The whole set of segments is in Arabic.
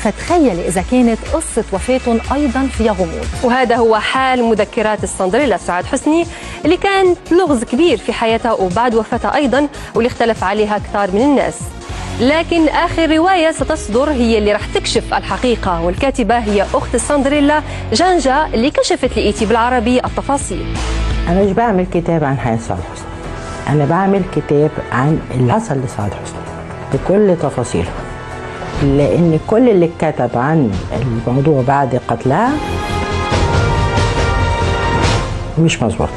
فتخيلي إذا كانت قصة وفاتهم أيضا فيها غموض. وهذا هو حال مذكرات السندريلا سعاد حسني اللي كان لغز كبير في حياتها وبعد وفاتها أيضا، واللي اختلف عليها كثار من الناس. لكن آخر رواية ستصدر هي اللي راح تكشف الحقيقة، والكاتبة هي أخت السندريلا جانجا اللي كشفت لإيتي بالعربي التفاصيل. أنا مش بعمل كتاب عن حياة سعاد حسني، أنا بعمل كتاب عن اللي حصل لسعاد حسني بكل تفاصيله، لأن كل اللي اتكتب عن الموضوع بعد قتلها مش مظبوط،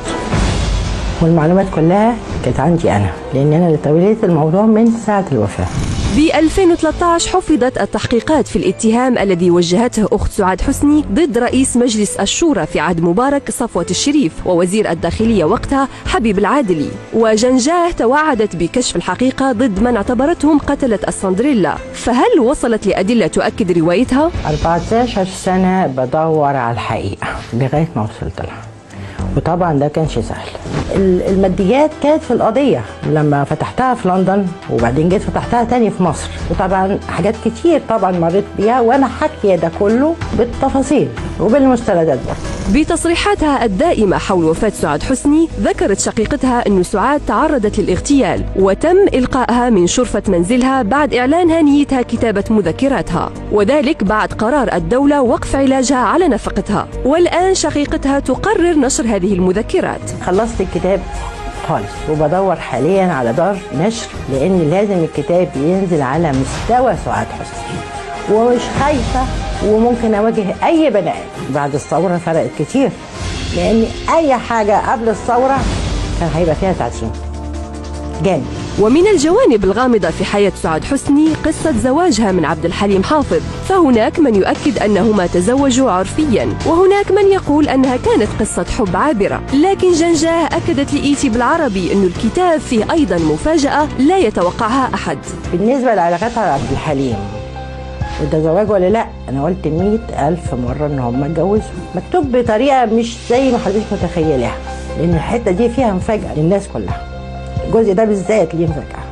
والمعلومات كلها كانت عندي أنا، لأن أنا اللي توليت الموضوع من ساعة الوفاة. ب 2013 حفظت التحقيقات في الاتهام الذي وجهته أخت سعاد حسني ضد رئيس مجلس الشورى في عهد مبارك صفوة الشريف ووزير الداخلية وقتها حبيب العادلي، وجنجاه توعدت بكشف الحقيقة ضد من اعتبرتهم قتلة السندريلا. فهل وصلت لأدلة تؤكد روايتها؟ 14 سنة بدور على الحقيقة لغاية ما وصلت لها، وطبعا ده كانش سهل. الماديات كانت في القضية لما فتحتها في لندن، وبعدين جيت فتحتها تاني في مصر، وطبعا حاجات كتير طبعا مريت بيها وانا حكي ده كله بالتفاصيل وبالمستندات برضه. بتصريحاتها الدائمة حول وفاة سعاد حسني ذكرت شقيقتها أن سعاد تعرضت للاغتيال وتم إلقائها من شرفة منزلها بعد إعلانها نيتها كتابة مذكراتها، وذلك بعد قرار الدولة وقف علاجها على نفقتها. والآن شقيقتها تقرر نشر هذه المذكرات. خلصت الكتاب خالص وبدور حاليا على دار نشر، لأن لازم الكتاب ينزل على مستوى سعاد حسني، ومش خايفة وممكن أواجه أي بني آدم. بعد الثورة فرقت كتير، لأن أي حاجة قبل الثورة كان هيبقى فيها تعتيم جامد. ومن الجوانب الغامضة في حياة سعاد حسني قصة زواجها من عبد الحليم حافظ، فهناك من يؤكد أنهما تزوجوا عرفيا، وهناك من يقول أنها كانت قصة حب عابرة. لكن جنجاه أكدت لإيتي بالعربي أن الكتاب فيه أيضا مفاجأة لا يتوقعها أحد. بالنسبة لعلاقتها عبد الحليم وده زواج ولا لا، أنا قلت 100,000 مرة إن هم اتجوزوا، مكتوب بطريقة مش زي ما حضرتك متخيلها، لأن الحتة دي فيها مفاجأة للناس كلها، الجزء ده بالذات ليه مفاجأة.